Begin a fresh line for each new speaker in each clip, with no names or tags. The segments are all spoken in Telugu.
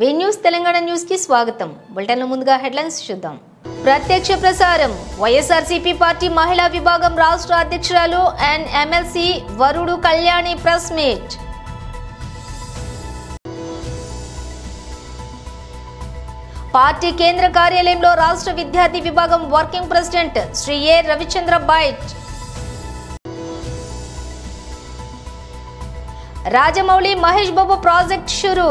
వి న్యూస్ తెలంగాణ న్యూస్ కి స్వాగతం. బులెటిన్ లో ముందుగా హెడ్లైన్స్ చూద్దాం. ప్రత్యక్ష ప్రసారం. వైఎస్ఆర్సీపీ పార్టీ మహిళా విభాగం రాష్ట్ర అధ్యక్షురాలు అండ్ ఎమ్మెల్సీ వరుడు కళ్యాణి ప్రెస్ మీట్. పార్టీ కేంద్ర కార్యాలయంలో రాష్ట్ర విద్యార్థి విభాగం వర్కింగ్ ప్రెసిడెంట్ శ్రీ ఏ రవిచంద్ర బైట్. రాజమౌళి మహేష్ బాబు ప్రాజెక్ట్ షురు.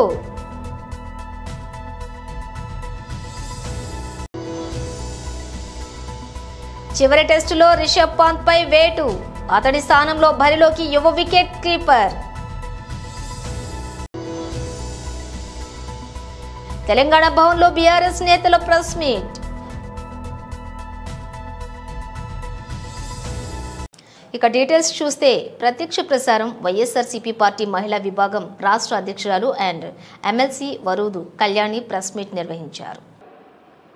చివరి టెస్టులో రిషబ్ పంత్ పై వేటు. అతడి స్థానంలో బరిలోకి యువ వికెట్ కీపర్. తెలంగాణ భవన్లో బీఆర్ఎస్ నేతల ప్రెస్ మీట్. ఇక డీటెయిల్స్ చూస్తే ప్రత్యక్ష ప్రసారం. వైఎస్ఆర్సీపీ పార్టీ మహిళా విభాగం రాష్ట్ర అధ్యక్షురాలు అండ్ ఎమ్మెల్సీ వరుడు కళ్యాణి ప్రెస్ మీట్ నిర్వహించారు.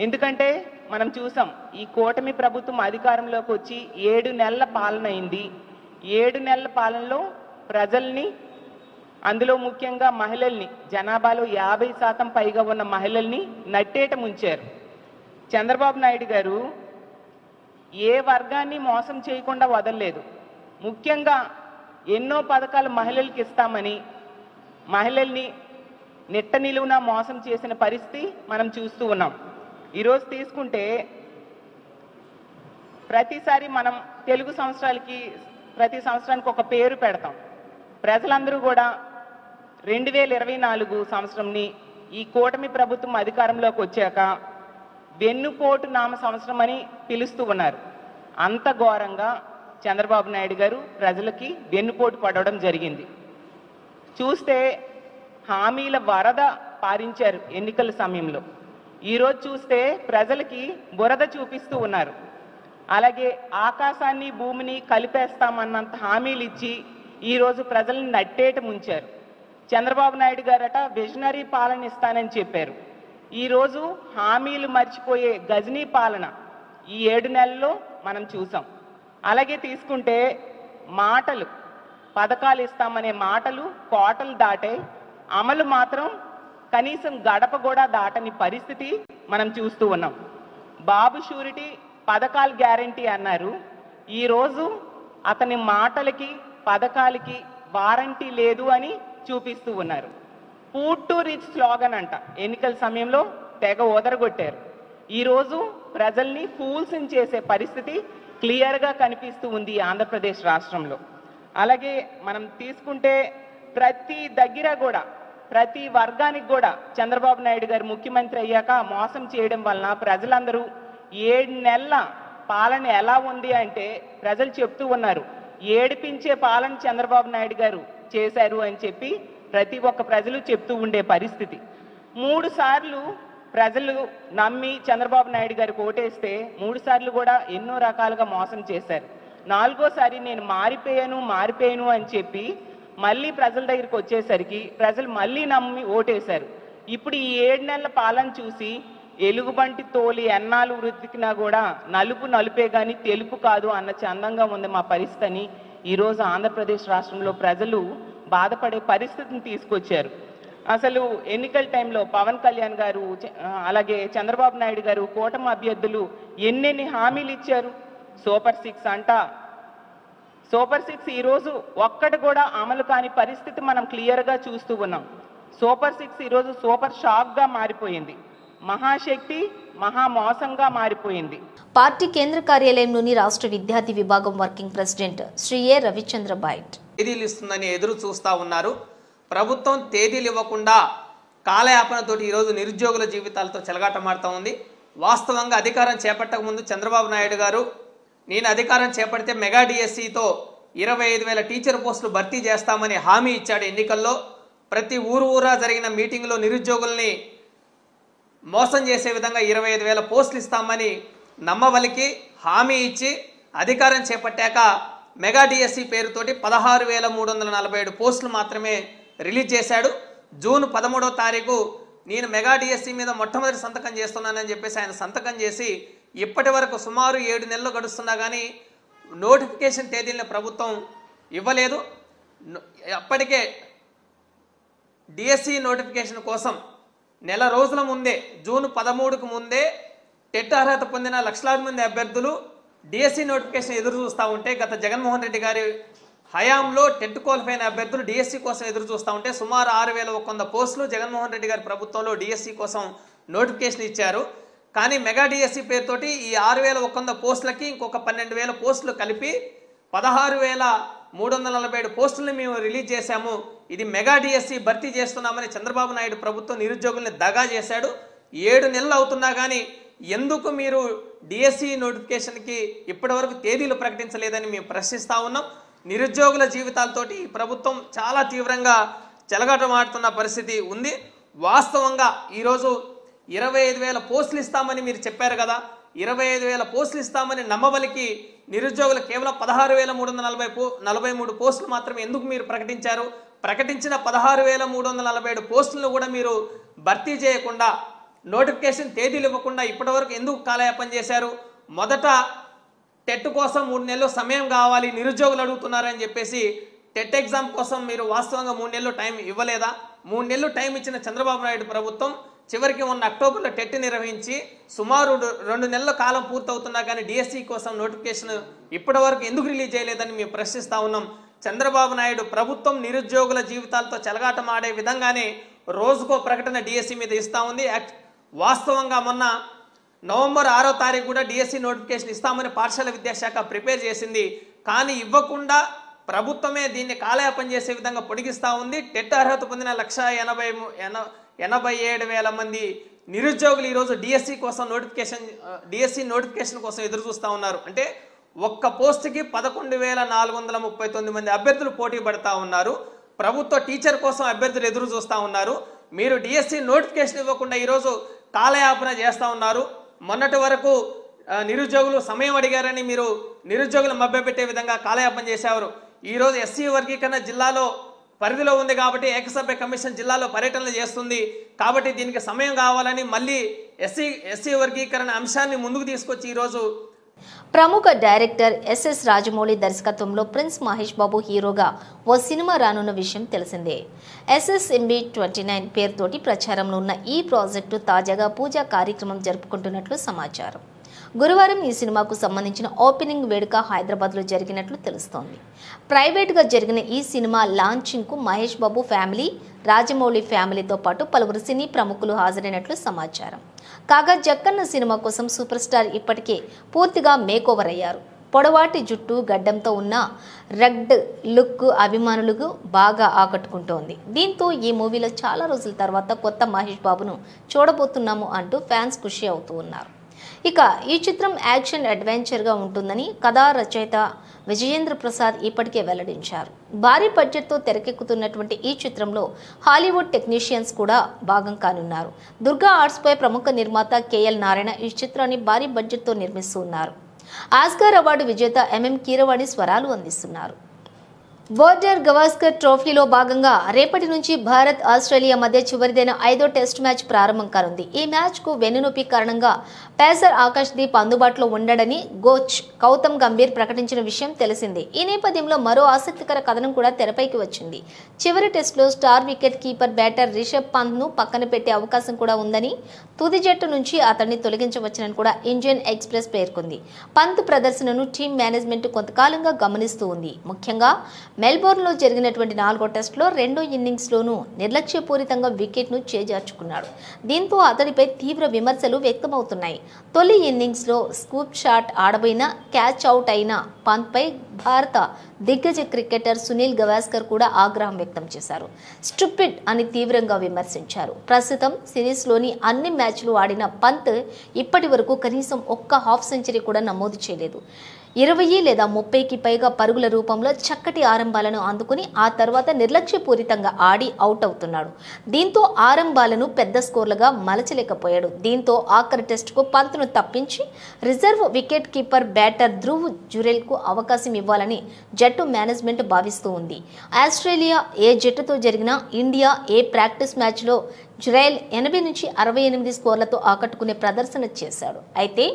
ఎందుకంటే మనం చూసాం, ఈ కూటమి ప్రభుత్వం అధికారంలోకి వచ్చి 7 నెలల పాలన అయింది. 7 నెలల పాలనలో ప్రజల్ని, అందులో ముఖ్యంగా మహిళల్ని, జనాభాలో 50% పైగా ఉన్న మహిళల్ని నట్టేట ముంచారు. చంద్రబాబు నాయుడు గారు ఏ వర్గాన్ని మోసం చేయకుండా వదలలేదు. ముఖ్యంగా ఎన్నో పథకాలు మహిళలకి ఇస్తామని మహిళల్ని నిట్ట నిలువున మోసం చేసిన పరిస్థితి మనం చూస్తూ ఉన్నాం. ఈరోజు తీసుకుంటే ప్రతిసారి మనం తెలుగు సంవత్సరాలకి ప్రతి సంవత్సరానికి ఒక పేరు పెడతాం. ప్రజలందరూ కూడా 2024 సంవత్సరంని ఈ కూటమి ప్రభుత్వం అధికారంలోకి వచ్చాక వెన్నుపోటు నామ సంవత్సరం అని పిలుస్తూ ఉన్నారు. అంత ఘోరంగా చంద్రబాబు నాయుడు గారు ప్రజలకి వెన్నుపోటు పడడం జరిగింది. చూస్తే హామీల వరద పారించారు ఎన్నికల సమయంలో. ఈరోజు చూస్తే ప్రజలకి బురద చూపిస్తూ ఉన్నారు. అలాగే ఆకాశాన్ని భూమిని కలిపేస్తామన్నంత హామీలు ఇచ్చి ఈరోజు ప్రజల్ని నట్టేట ముంచారు. చంద్రబాబు నాయుడు గారట విజనరీ పాలన ఇస్తానని చెప్పారు. ఈరోజు హామీలు మర్చిపోయే గజనీ పాలన ఈ 7 నెలల్లో మనం చూసాం. అలాగే తీసుకుంటే మాటలు, పథకాలు ఇస్తామనే మాటలు కోటలు దాటే, అమలు మాత్రం కనీసం గడప కూడా దాటని పరిస్థితి మనం చూస్తూ ఉన్నాం. బాబు షూరిటీ పథకాలు గ్యారంటీ అన్నారు. ఈరోజు అతని మాటలకి పథకాలకి వారంటీ లేదు అని చూపిస్తూ ఉన్నారు. పూర్ టు రిచ్ స్లోగన్ అంట ఎన్నికల సమయంలో తెగ ఓదరగొట్టారు. ఈరోజు ప్రజల్ని ఫూల్స్ని చేసే పరిస్థితి క్లియర్గా కనిపిస్తూ ఉంది ఆంధ్రప్రదేశ్ రాష్ట్రంలో. అలాగే మనం తీసుకుంటే ప్రతి దగ్గర కూడా, ప్రతి వర్గానికి కూడా చంద్రబాబు నాయుడు గారు ముఖ్యమంత్రి అయ్యాక మోసం చేయడం వలన ప్రజలందరూ 7 నెలల పాలన ఎలా ఉంది అంటే ప్రజలు చెప్తూ ఉన్నారు, ఏడిపించే పాలన చంద్రబాబు నాయుడు గారు చేశారు అని చెప్పి ప్రతి ఒక్క ప్రజలు చెప్తూ ఉండే పరిస్థితి. 3 సార్లు ప్రజలు నమ్మి చంద్రబాబు నాయుడు గారికి ఓటేస్తే 3 సార్లు కూడా ఎన్నో రకాలుగా మోసం చేశారు. 4గోసారి నేను మారిపోయాను అని చెప్పి మళ్ళీ ప్రజల దగ్గరికి వచ్చేసరికి ప్రజలు మళ్ళీ నమ్మి ఓటేశారు. ఇప్పుడు ఈ 7 నెలల పాలన చూసి ఎలుగుబంటి తోలి ఎన్నాళ్ళు వృద్ధికినా కూడా నలుపు నలుపే కానీ తెలుపు కాదు అన్న చందంగా ఉంది మా పరిస్థితి అని ఈరోజు ఆంధ్రప్రదేశ్ రాష్ట్రంలో ప్రజలు బాధపడే పరిస్థితిని తీసుకొచ్చారు. అసలు ఎన్నికల టైంలో పవన్ కళ్యాణ్ గారు, అలాగే చంద్రబాబు నాయుడు గారు, కూటమి అభ్యర్థులు ఎన్నెన్ని హామీలు ఇచ్చారు. సూపర్ 6 అంట. సూపర్ 6 ఈరోజు ఒక్కటి కూడా అమలు కాని పరిస్థితి మనం క్లియర్గా చూస్తూ ఉన్నాం. సూపర్ 6 ఈరోజు సూపర్ షాక్గా మారిపోయింది. మహాశక్తి మహా మోసంగా మారిపోయింది.
పార్టీ కేంద్ర కార్యాలయంలోని రాష్ట్ర విద్యార్థి విభాగం వర్కింగ్ ప్రెసిడెంట్ శ్రీ ఏ రవిచంద్ర బైట్.
తేదీలు ఇస్తుందని ఎదురు చూస్తూ ఉన్నారు. ప్రభుత్వం తేదీలు ఇవ్వకుండా కాలయాపనతోటి ఈరోజు నిరుద్యోగుల జీవితాలతో చెలగాటమాడుతూ ఉంది. వాస్తవంగా అధికారం చేపట్టక ముందు చంద్రబాబు నాయుడు గారు, నేను అధికారం చేపడితే మెగా డిఎస్సితో 25,000 టీచర్ పోస్టులు భర్తీ చేస్తామని హామీ ఇచ్చాడు ఎన్నికల్లో. ప్రతి ఊరా జరిగిన మీటింగ్లో నిరుద్యోగుల్ని మోసం చేసే విధంగా 25,000 పోస్టులు ఇస్తామని నమ్మవలికి హామీ ఇచ్చి అధికారం చేపట్టాక మెగా డిఎస్సి పేరుతోటి 16,347 పోస్టులు మాత్రమే రిలీజ్ చేశాడు. జూన్ 13వ తారీఖు నేను మెగా డిఎస్సి మీద మొట్టమొదటి సంతకం చేస్తున్నానని చెప్పేసి ఆయన సంతకం చేసి ఇప్పటి వరకు సుమారు 7 నెలలు గడుస్తున్నా కానీ నోటిఫికేషన్ తేదీలను ప్రభుత్వం ఇవ్వలేదు. అప్పటికే డిఎస్సి నోటిఫికేషన్ కోసం నెల రోజుల ముందే జూన్ 13కు ముందే టెట్ అర్హత పొందిన లక్షలాది మంది అభ్యర్థులు డిఎస్సి నోటిఫికేషన్ ఎదురు చూస్తూ ఉంటే గత జగన్మోహన్ రెడ్డి గారి హయాంలో టెట్ క్వాలిఫై అయిన అభ్యర్థులు డిఎస్సి కోసం ఎదురు చూస్తూ ఉంటే సుమారు 6,100 పోస్టులు జగన్మోహన్ రెడ్డి గారి ప్రభుత్వంలో డిఎస్సి కోసం నోటిఫికేషన్ ఇచ్చారు. కానీ మెగా డిఎస్సి పేరుతోటి ఈ 6,100 పోస్టులకి ఇంకొక 12,000 పోస్టులు కలిపి 16,347 పోస్టులను మేము రిలీజ్ చేశాము. ఇది మెగా డిఎస్సి భర్తీ చేస్తున్నామని చంద్రబాబు నాయుడు ప్రభుత్వం నిరుద్యోగుల్ని దగా చేశాడు. 7 నెలలు అవుతున్నా కానీ ఎందుకు మీరు డిఎస్సి నోటిఫికేషన్కి ఇప్పటివరకు తేదీలు ప్రకటించలేదని మేము ప్రశ్నిస్తూ ఉన్నాం. నిరుద్యోగుల జీవితాలతోటి ఈ ప్రభుత్వం చాలా తీవ్రంగా చెలగాటమాడుతున్న పరిస్థితి ఉంది. వాస్తవంగా ఈరోజు 25,000 పోస్టులు ఇస్తామని మీరు చెప్పారు కదా, 25,000 పోస్టులు ఇస్తామని నమ్మబలికి నిరుద్యోగులు కేవలం 16,343 పోస్టులు మాత్రమే ఎందుకు మీరు ప్రకటించారు? ప్రకటించిన 16,347 పోస్టులను కూడా మీరు భర్తీ చేయకుండా నోటిఫికేషన్ తేదీలు ఇవ్వకుండా ఇప్పటివరకు ఎందుకు కాలయాపన చేశారు? మొదట టెట్ కోసం 3 నెలలు సమయం కావాలి నిరుద్యోగులు అడుగుతున్నారని చెప్పేసి టెట్ ఎగ్జామ్ కోసం మీరు వాస్తవంగా 3 నెలలు టైం ఇవ్వలేదా? 3 నెలలు టైం ఇచ్చిన చంద్రబాబు నాయుడు ప్రభుత్వం చివరికి మొన్న అక్టోబర్లో టెట్ నిర్వహించి సుమారు 2 నెలల కాలం పూర్తవుతున్నా కానీ డిఎస్సి కోసం నోటిఫికేషన్ ఇప్పటివరకు ఎందుకు రిలీజ్ చేయలేదని మేము ప్రశ్నిస్తూ ఉన్నాం. చంద్రబాబు నాయుడు ప్రభుత్వం నిరుద్యోగుల జీవితాలతో చెలగాటమాడే విధంగానే రోజుకో ప్రకటన డిఎస్సి మీద ఇస్తూ ఉంది. వాస్తవంగా మొన్న నవంబర్ 6వ తారీఖు కూడా డిఎస్సి నోటిఫికేషన్ ఇస్తామని పాఠశాల విద్యాశాఖ ప్రిపేర్ చేసింది. కానీ ఇవ్వకుండా ప్రభుత్వమే దీన్ని కాలయాపన చేసే విధంగా పొడిగిస్తూ ఉంది. టెట్ అర్హత పొందిన 1,87,000 మంది నిరుద్యోగులు ఈరోజు డిఎస్సి నోటిఫికేషన్ కోసం ఎదురు చూస్తూ ఉన్నారు. అంటే ఒక్క పోస్టుకి 11,439 మంది అభ్యర్థులు పోటీ పడతా ఉన్నారు. ప్రభుత్వ టీచర్ కోసం అభ్యర్థులు ఎదురు చూస్తూ ఉన్నారు. మీరు డిఎస్సి నోటిఫికేషన్ ఇవ్వకుండా ఈరోజు కాలయాపన చేస్తూ ఉన్నారు. మొన్నటి వరకు నిరుద్యోగులు సమయం అడిగారని మీరు నిరుద్యోగులు మభ్యపెట్టే విధంగా కాలయాపన చేశారు. ఈరోజు ఎస్సీ వర్గీకరణ జిల్లాలో పరిధిలో ఉంది కాబట్టి ఏకసభ్య కమిషన్ జిల్లాలో పర్యటనలు చేస్తుంది కాబట్టి దీనికి సమయం కావాలని మళ్ళీ ఎస్సీ వర్గీకరణ అంశాన్ని ముందుకు తీసుకొచ్చి ఈరోజు
ప్రముఖ డైరెక్టర్ ఎస్ఎస్ రాజమౌళి దర్శకత్వంలో ప్రిన్స్ మహేష్ బాబు హీరోగా ఓ సినిమా రానున్న విషయం తెలిసిందే. SSMB 29 పేరుతోటి ప్రచారంలో ఉన్న ఈ ప్రాజెక్టు తాజాగా పూజా కార్యక్రమం జరుపుకుంటున్నట్లు సమాచారం. గురువారం ఈ సినిమాకు సంబంధించిన ఓపెనింగ్ వేడుక హైదరాబాద్లో జరిగినట్లు తెలుస్తోంది. ప్రైవేట్గా జరిగిన ఈ సినిమా లాంచింగ్కు మహేష్ బాబు ఫ్యామిలీ, రాజమౌళి ఫ్యామిలీతో పాటు పలువురు సినీ ప్రముఖులు హాజరైనట్లు సమాచారం. కాగా జక్కన్న సినిమా కోసం సూపర్ స్టార్ ఇప్పటికే పూర్తిగా మేకోవర్ అయ్యారు. పొడవాటి జుట్టు, గడ్డంతో ఉన్న రగ్డ్ లుక్ అభిమానులకు బాగా ఆకట్టుకుంటోంది. దీంతో ఈ మూవీలో చాలా రోజుల తర్వాత కొత్త మహేష్ బాబును చూడబోతున్నాము అంటూ ఫ్యాన్స్ ఖుషి అవుతూ ఉన్నారు. ఇక ఈ చిత్రం యాక్షన్ అడ్వెంచర్గా ఉంటుందని కథా రచయిత విజయేంద్ర ప్రసాద్ ఇప్పటికే వెల్లడించారు. భారీ బడ్జెట్తో తెరకెక్కుతున్నటువంటి ఈ చిత్రంలో హాలీవుడ్ టెక్నీషియన్స్ కూడా భాగం కానున్నారు. దుర్గా ఆర్ట్స్పై ప్రముఖ నిర్మాత KL నారాయణ ఈ చిత్రాన్ని భారీ బడ్జెట్తో నిర్మిస్తున్నారు. ఆస్కార్ అవార్డు విజేత MM కీరవాణి స్వరాలు అందిస్తున్నారు. బోర్డర్ గవాస్కర్ ట్రోఫీలో భాగంగా రేపటి నుంచి భారత్ ఆస్ట్రేలియా మధ్య చివరిదైన 5వ టెస్ట్ మ్యాచ్ ప్రారంభం కానుంది. ఈ మ్యాచ్కు వెన్నునొప్పి కారణంగా పేసర్ ఆకాష్ దీప్ అందుబాటులో ఉండడని కోచ్ గౌతమ్ గంభీర్ ప్రకటించిన విషయం తెలిసిందే. ఈ నేపథ్యంలో మరో ఆసక్తికర కథనం కూడా తెరపైకి వచ్చింది. చివరి టెస్టులో star wicket keeper batter Rishabh పంత్ను పక్కన పెట్టే అవకాశం కూడా ఉందని, తుది జట్టు నుంచి అతన్ని తొలగించవచ్చునని కూడా ఇండియన్ ఎక్స్ప్రెస్ పేర్కొంది. పంత్ ప్రదర్శనను టీం మేనేజ్మెంట్ కొంతకాలంగా గమనిస్తూ ఉంది. ముఖ్యంగా మెల్బోర్న్లో జరిగినటువంటి 4వ టెస్టులో 2వ ఇన్నింగ్స్లోనూ నిర్లక్ష్యపూరితంగా వికెట్ను చేజార్చుకున్నాడు. దీంతో అతడిపై తీవ్ర విమర్శలు వ్యక్తమవుతున్నాయి. తొలి ఇన్నింగ్స్లో స్కూప్ షాట్ ఆడబోయిన క్యాచ్ అవుట్ అయిన పంత్పై భారత దిగ్గజ క్రికెటర్ సునీల్ గవాస్కర్ కూడా ఆగ్రహం వ్యక్తం చేశారు. స్టూపిడ్ అని తీవ్రంగా విమర్శించారు. ప్రస్తుతం సిరీస్లోని అన్ని మ్యాచ్లు ఆడిన పంత్ ఇప్పటి వరకు కనీసం ఒక్క హాఫ్ సెంచరీ కూడా నమోదు చేయలేదు. 20 లేదా 30కి పైగా పరుగుల రూపంలో చక్కటి ఆరంభాలను అందుకుని ఆ తర్వాత నిర్లక్ష్యపూరితంగా ఆడి అవుట్ అవుతున్నాడు. దీంతో ఆరంభాలను పెద్ద స్కోర్లుగా మలచలేకపోయాడు. దీంతో ఆఖరి టెస్టుకు పంత్ను తప్పించి reserve wicket keeper batter Dhruv జురెల్కు అవకాశం ఇవ్వాలని జట్టు మేనేజ్మెంట్ భావిస్తూ ఉంది. ఆస్ట్రేలియా ఏ జట్టుతో జరిగినా ఇండియా ఏ ప్రాక్టీస్ మ్యాచ్లో జురెల్ 80 నుంచి 68 స్కోర్లతో ఆకట్టుకునే ప్రదర్శన చేశాడు. అయితే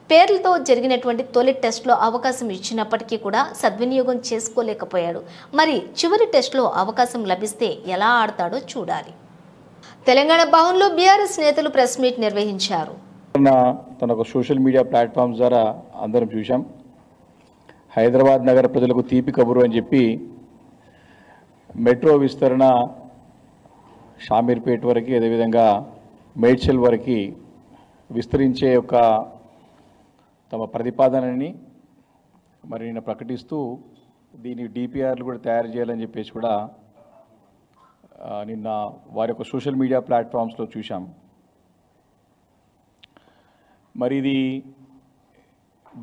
పేర్లతో జరిగినటువంటి తొలి టెస్టులో అవకాశం ఇచ్చినప్పటికీ కూడా సద్వినియోగం చేసుకోలేకపోయాడు. మరి చివరి టెస్టులో అవకాశం లభిస్తే ఎలా ఆడతాడో చూడాలి. తెలంగాణ భవన్లో బీఆర్ఎస్ నేతలు ప్రెస్ మీట్ నిర్వహించారు.
తన ఒక సోషల్ మీడియా ప్లాట్ఫామ్స్ ద్వారా అందరం చూసాం. హైదరాబాద్ నగర ప్రజలకు తీపి కబురు అని చెప్పి మెట్రో విస్తరణ షామీర్పేట వరకు, అదేవిధంగా మేడ్చల్ వరకు విస్తరించే ఒక తమ ప్రతిపాదనని మరి నిన్న ప్రకటిస్తూ దీని డిపిఆర్లు కూడా తయారు చేయాలని చెప్పేసి కూడా నిన్న వారి యొక్క సోషల్ మీడియా ప్లాట్ఫామ్స్లో చూసాం. మరి ఇది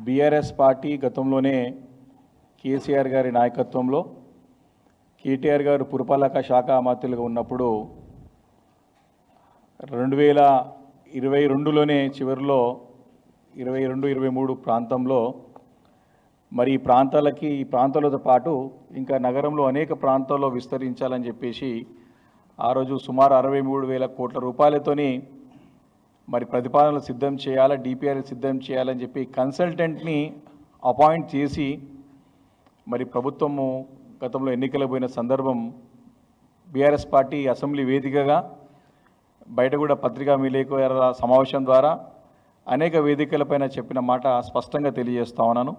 బీఆర్ఎస్ పార్టీ గతంలోనే కేసీఆర్ గారి నాయకత్వంలో కేటీఆర్ గారు పురపాలక శాఖ మంత్రులుగా ఉన్నప్పుడు 2022లోనే చివరిలో 22-23 ప్రాంతంలో మరి ఈ ప్రాంతాలతో పాటు ఇంకా నగరంలో అనేక ప్రాంతాల్లో విస్తరించాలని చెప్పేసి ఆ రోజు సుమారు 63,000 కోట్ల రూపాయలతోని మరి ప్రతిపాదనలు సిద్ధం చేయాలా, డిపిఆర్ సిద్ధం చేయాలని చెప్పి కన్సల్టెంట్ని అపాయింట్ చేసి మరి ప్రభుత్వము గతంలో ఎన్నికలకు పోయిన సందర్భం బీఆర్ఎస్ పార్టీ అసెంబ్లీ వేదికగా బయట కూడా పత్రికా విలేకరుల సమావేశం ద్వారా అనేక వేదికలపైన చెప్పిన మాట స్పష్టంగా తెలియజేస్తా ఉన్నాను.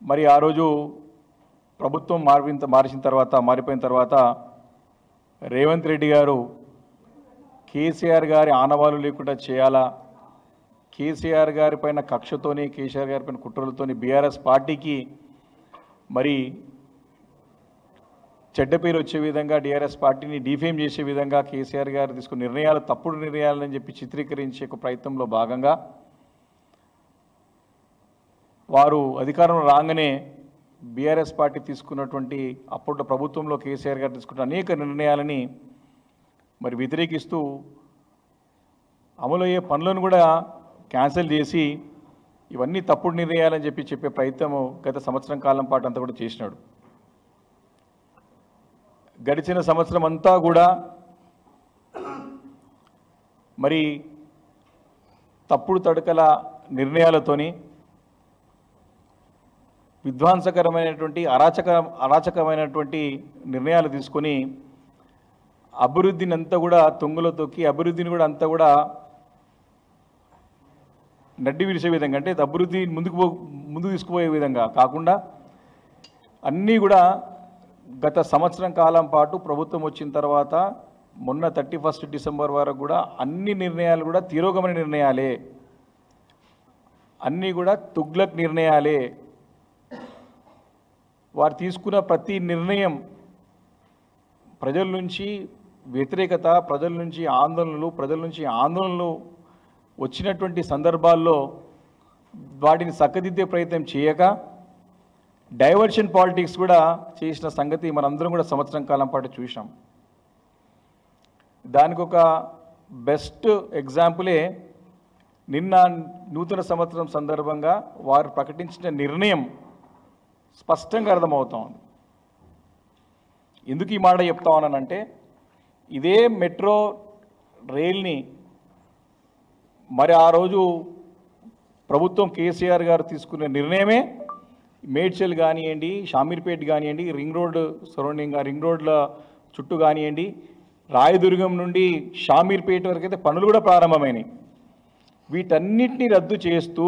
మరి ఆ రోజు ప్రభుత్వం మారిపోయిన తర్వాత రేవంత్ రెడ్డి గారు కేసీఆర్ గారి ఆనవాలు లేకుండా చేయాలా, కేసీఆర్ గారి పైన కక్షతోని, కేసీఆర్ గారి పైన కుట్రలతోని బీఆర్ఎస్ పార్టీకి మరి చెడ్డ పేరు వచ్చే విధంగా, టీఆర్ఎస్ పార్టీని డిఫేమ్ చేసే విధంగా కేసీఆర్ గారు తీసుకున్న నిర్ణయాలు తప్పుడు నిర్ణయాలని చెప్పి చిత్రీకరించే ఒక ప్రయత్నంలో భాగంగా వారు అధికారంలో రాగానే బీఆర్ఎస్ పార్టీ తీసుకున్నటువంటి అప్పట్లో ప్రభుత్వంలో కేసీఆర్ గారు తీసుకున్న అనేక నిర్ణయాలని మరి వ్యతిరేకిస్తూ అమలయ్యే పనులను కూడా క్యాన్సిల్ చేసి ఇవన్నీ తప్పుడు నిర్ణయాలని చెప్పే ప్రయత్నం గత సంవత్సరం కాలం పాటు అంతా కూడా చేసినాడు. గడిచిన సంవత్సరం అంతా కూడా మరి తప్పుడు తడకల నిర్ణయాలతోని విధ్వంసకరమైనటువంటి అరాచకమైనటువంటి నిర్ణయాలు తీసుకొని అభివృద్ధిని అంతా కూడా తొంగలో తొక్కి అభివృద్ధిని కూడా అంతా కూడా నడ్డి విడిసే విధంగా, అంటే అభివృద్ధి ముందుకు తీసుకుపోయే విధంగా కాకుండా అన్నీ కూడా గత సంవత్సరం కాలం పాటు ప్రభుత్వం వచ్చిన తర్వాత మొన్న 31 డిసెంబర్ వరకు కూడా అన్ని నిర్ణయాలు కూడా తిరోగమన నిర్ణయాలే, అన్నీ కూడా తుగ్లక్ నిర్ణయాలే. వారు తీసుకున్న ప్రతి నిర్ణయం ప్రజల నుంచి వ్యతిరేకత, ప్రజల నుంచి ఆందోళనలు వచ్చినటువంటి సందర్భాల్లో వాటిని చక్కదిద్దే ప్రయత్నం చేయక డైవర్షన్ పాలిటిక్స్ కూడా చేసిన సంగతి మనందరం కూడా సంవత్సరం కాలం పాటు చూసాం. దానికి ఒక బెస్ట్ ఎగ్జాంపులే నిన్న నూతన సంవత్సరం సందర్భంగా వారు ప్రకటించిన నిర్ణయం స్పష్టంగా అర్థమవుతా ఉంది. ఎందుకు ఈ మాట చెప్తా ఉన్నానంటే, ఇదే మెట్రో రైల్ని మరి ఆ రోజు ప్రభుత్వం కేసీఆర్ గారు తీసుకునే నిర్ణయమే మేడ్చల్ కానివ్వండి, షామీర్పేట్ కానివ్వండి, రింగ్ రోడ్ల చుట్టూ కానివ్వండి, రాయదుర్గం నుండి షామీర్పేట వరకు అయితే పనులు కూడా ప్రారంభమైనాయి. వీటన్నిటిని రద్దు చేస్తూ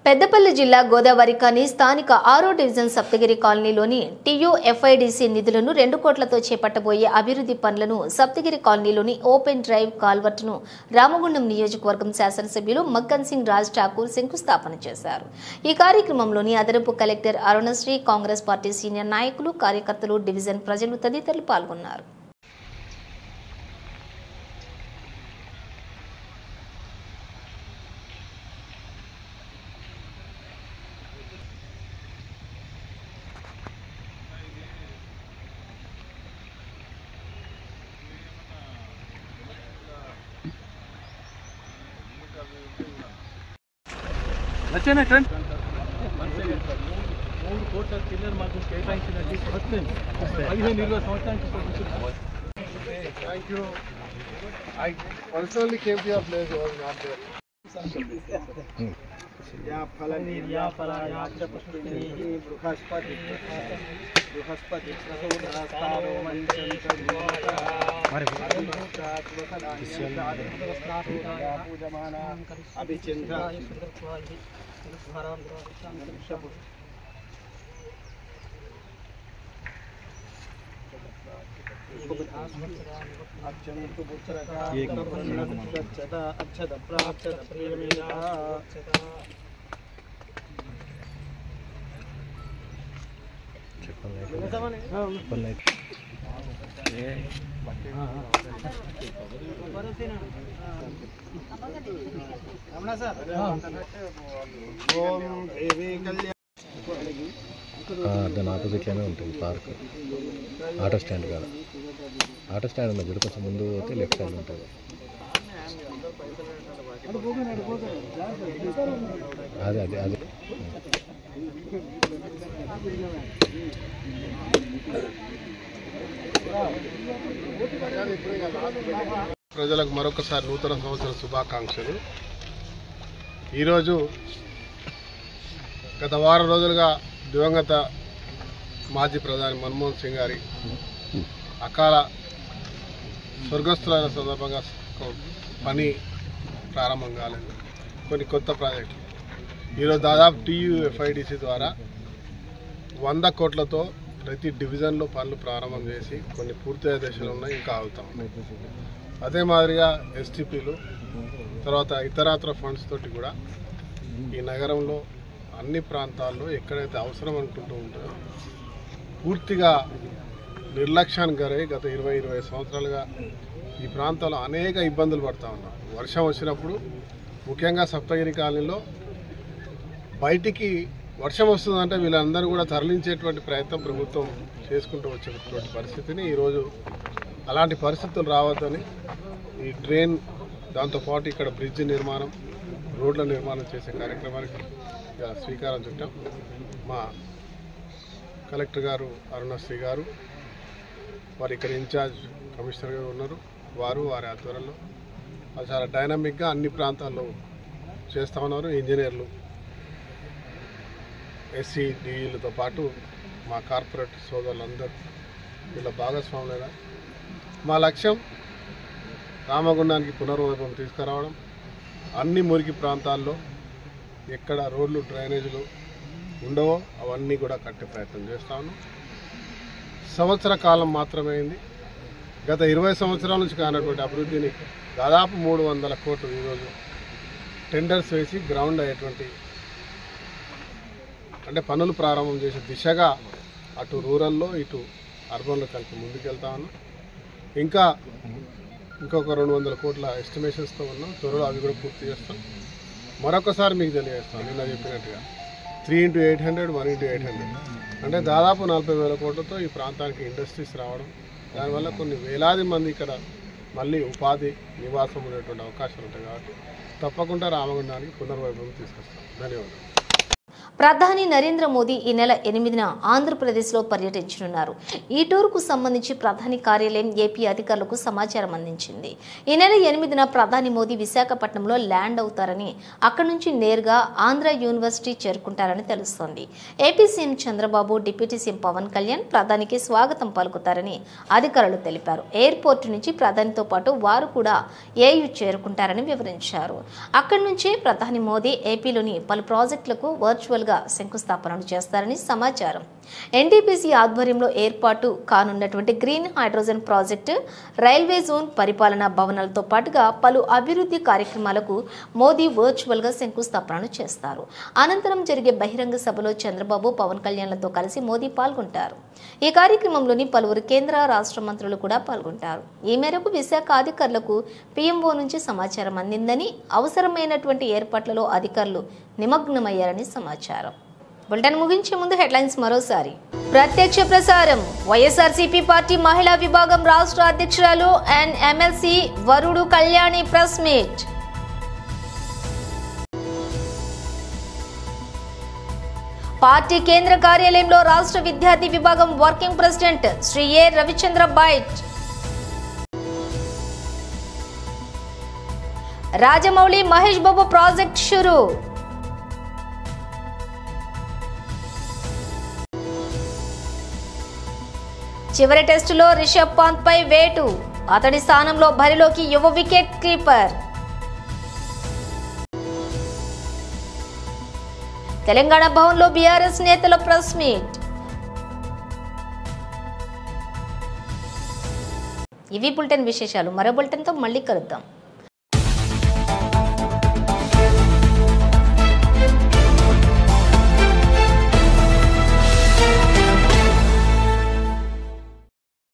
పెద్దపల్లి జిల్లా గోదావరిఖని స్థానిక 6వ డివిజన్ సప్తగిరి కాలనీలోని టీయూఎఫ్ఐడిసి నిధులను 2 కోట్లతో చేపట్టబోయే అభివృద్ధి పనులను సప్తగిరి కాలనీలోని ఓపెన్ డ్రైవ్ కాల్వర్ట్ను రామగుండం నియోజకవర్గం శాసనసభ్యులు మక్కన్ సింగ్ రాజ్ ఠాకూర్ శంకుస్థాపన చేశారు. ఈ కార్యక్రమంలోని అదనపు collector Arunasri, Congress party senior నాయకులు, కార్యకర్తలు, డివిజన్ ప్రజలు తదితరులు పాల్గొన్నారు.
వచ్చేనా ట్రెండ్ 3 కోట్ల చిల్లర మాకు కేటాయించినట్టు 15-20 సంవత్సరానికి. Thank you. I personally came to your place, was not there.
దాని ఆపోజిట్లోనే ఉంటుంది పార్క్. ఆటో స్టాండ్ కాదు, ఆటో స్టాండ్ ఉన్న చూడు, కొంచెం ముందు పోతే లెఫ్ట్ సైడ్ ఉంటుంది. అదే అదే అదే
ప్రజలకు మరొకసారి నూతన సంవత్సర శుభాకాంక్షలు. ఈరోజు గత వారం రోజులుగా దివంగత మాజీ ప్రధాని మన్మోహన్ సింగ్ గారి అకాల స్వర్గస్థులైన సందర్భంగా పని ప్రారంభం కాలేదు. కొన్ని కొత్త ప్రాజెక్టులు ఈరోజు దాదాపు TUFIDC ద్వారా 100 కోట్లతో ప్రతి డివిజన్లో పనులు ప్రారంభం చేసి కొన్ని పూర్తయ్యే దశలు ఉన్నాయి, ఇంకా ఆగుతాం. అదే మాదిరిగా STPలు తర్వాత ఇతరత్ర ఫండ్స్ తోటి కూడా ఈ నగరంలో అన్ని ప్రాంతాల్లో ఎక్కడైతే అవసరం అనుకుంటూ ఉంటారో పూర్తిగా నిర్లక్ష్యానికి గురై గత 20-25 సంవత్సరాలుగా ఈ ప్రాంతంలో అనేక ఇబ్బందులు పడుతూ ఉన్నాం. వర్షం వచ్చినప్పుడు ముఖ్యంగా సప్తగిరి కాలనీలో బయటికి వర్షం వస్తుందంటే వీళ్ళందరూ కూడా తరలించేటువంటి ప్రయత్నం ప్రభుత్వం చేసుకుంటూ వచ్చేటువంటి పరిస్థితిని ఈరోజు అలాంటి పరిస్థితులు రావద్దని ఈ డ్రైన్ దాంతోపాటు ఇక్కడ బ్రిడ్జ్ నిర్మాణం, రోడ్ల నిర్మాణం చేసే కార్యక్రమానికి శ్రీకారం చుట్టాం. మా కలెక్టర్ గారు అరుణశ్రీ గారు, వారు ఇక్కడ ఇన్ఛార్జ్ కమిషనర్ గారు ఉన్నారు, వారి ఆధ్వర్యంలో అది చాలా డైనమిక్గా అన్ని ప్రాంతాల్లో చేస్తూ ఉన్నారు. ఇంజనీర్లు, SCDలతో పాటు మా కార్పొరేట్ సోదరులందరూ వీళ్ళ భాగస్వాములుగా మా లక్ష్యం రామగుండానికి పునర్వైభవం తీసుకురావడం, అన్ని మురికి ప్రాంతాల్లో ఎక్కడ రోడ్లు డ్రైనేజీలు ఉండవో అవన్నీ కూడా కట్టే ప్రయత్నం చేస్తా ఉన్నాం. సంవత్సర కాలం మాత్రమే అయింది. గత 20 సంవత్సరాల నుంచి కానటువంటి అభివృద్ధిని దాదాపు 300 కోట్లు ఈరోజు టెండర్స్ వేసి గ్రౌండ్ అయ్యేటువంటి అంటే పనులు ప్రారంభం చేసే దిశగా అటు రూరల్లో ఇటు అర్బన్లో కలిపి ముందుకెళ్తా ఉన్నాం. ఇంకొక 200 కోట్ల ఎస్టిమేషన్స్తో ఉన్నాం. త్వరలో అవి కూడా పూర్తి చేస్తాం. మరొకసారి మీకు తెలియజేస్తాం, నిన్న చెప్పినట్టుగా 3x800 1x800 అంటే దాదాపు 40,000 కోట్లతో ఈ ప్రాంతానికి ఇండస్ట్రీస్ రావడం, దానివల్ల కొన్ని వేలాది మంది ఇక్కడ మళ్ళీ ఉపాధి నివాసం ఉండేటువంటి అవకాశాలు ఉంటాయి. కాబట్టి తప్పకుండా రామగుండానికి పునర్వైభవం తీసుకొస్తాం. ధన్యవాదాలు.
ప్రధాని నరేంద్ర మోదీ ఈ నెల 8న ఆంధ్రప్రదేశ్లో పర్యటించనున్నారు. ఈ టూర్కు సంబంధించి ప్రధాని కార్యాలయం ఏపీ అధికారులకు సమాచారం అందించింది. ఈ నెల 8న ప్రధాని మోదీ విశాఖపట్నంలో ల్యాండ్ అవుతారని, అక్కడి నుంచి నేరుగా ఆంధ్ర యూనివర్సిటీ చేరుకుంటారని తెలుస్తోంది. AP CM Chandrababu, deputy CM Pawan Kalyan ప్రధానికి స్వాగతం పలుకుతారని అధికారులు తెలిపారు. ఎయిర్పోర్ట్ నుంచి ప్రధానితో పాటు వారు కూడా ఏయూ చేరుకుంటారని వివరించారు. అక్కడి నుంచే ప్రధాని మోదీ ఏపీలోని పలు ప్రాజెక్టులకు వర్చువల్గా శంకుస్థాపనలు చేస్తారని సమాచారం. NTPC ఆధ్వర్యంలో ఏర్పాటు కానున్నటువంటి green hydrogen project, railway zone పరిపాలనా భవనాలతో పాటుగా పలు అభివృద్ధి కార్యక్రమాలకు మోదీ వర్చువల్గా శంకుస్థాపనలు చేస్తారు. అనంతరం జరిగే బహిరంగ సభలో చంద్రబాబు, పవన్ కళ్యాణ్లతో కలిసి మోదీ పాల్గొంటారు. ఈ కార్యక్రమంలోని పలువురు కేంద్ర, రాష్ట్ర మంత్రులు కూడా పాల్గొంటారు. ఈ మేరకు విశాఖ అధికారులకు PMO నుంచి సమాచారం అందిందని, అవసరమైనటువంటి ఏర్పాట్లలో అధికారులు నిమగ్నమయ్యారని సమాచారం. బులెటిన్ ముగించే ముందు హెడ్లైన్స్ మరోసారి. ప్రత్యక్ష ప్రసారం. వైఎస్ఆర్సీపీ పార్టీ మహిళా విభాగం రాష్ట్ర అధ్యక్షురాలు అండ్ MLC వరుడు కళ్యాణి ప్రెస్ మీట్. పార్టీ కేంద్ర కార్యాలయంలో రాష్ట్ర విద్యార్థి విభాగం వర్కింగ్ ప్రెసిడెంట్ శ్రీ ఏ రవిచంద్ర బైట్. రాజమౌళి మహేష్ బాబు ప్రాజెక్ట్ షురు. చివరి టెస్టులో రిషబ్ పంత్ పై వేటు, అతడి స్థానంలో బరిలోకి యువ వికెట్ కీపర్. తెలంగాణ భవన్లో బీఆర్ఎస్ నేతల ప్రెస్ మీట్. ఇవి బులెటిన్ విశేషాలు. మరో బులెటిన్తో మళ్ళీ కలుద్దాం.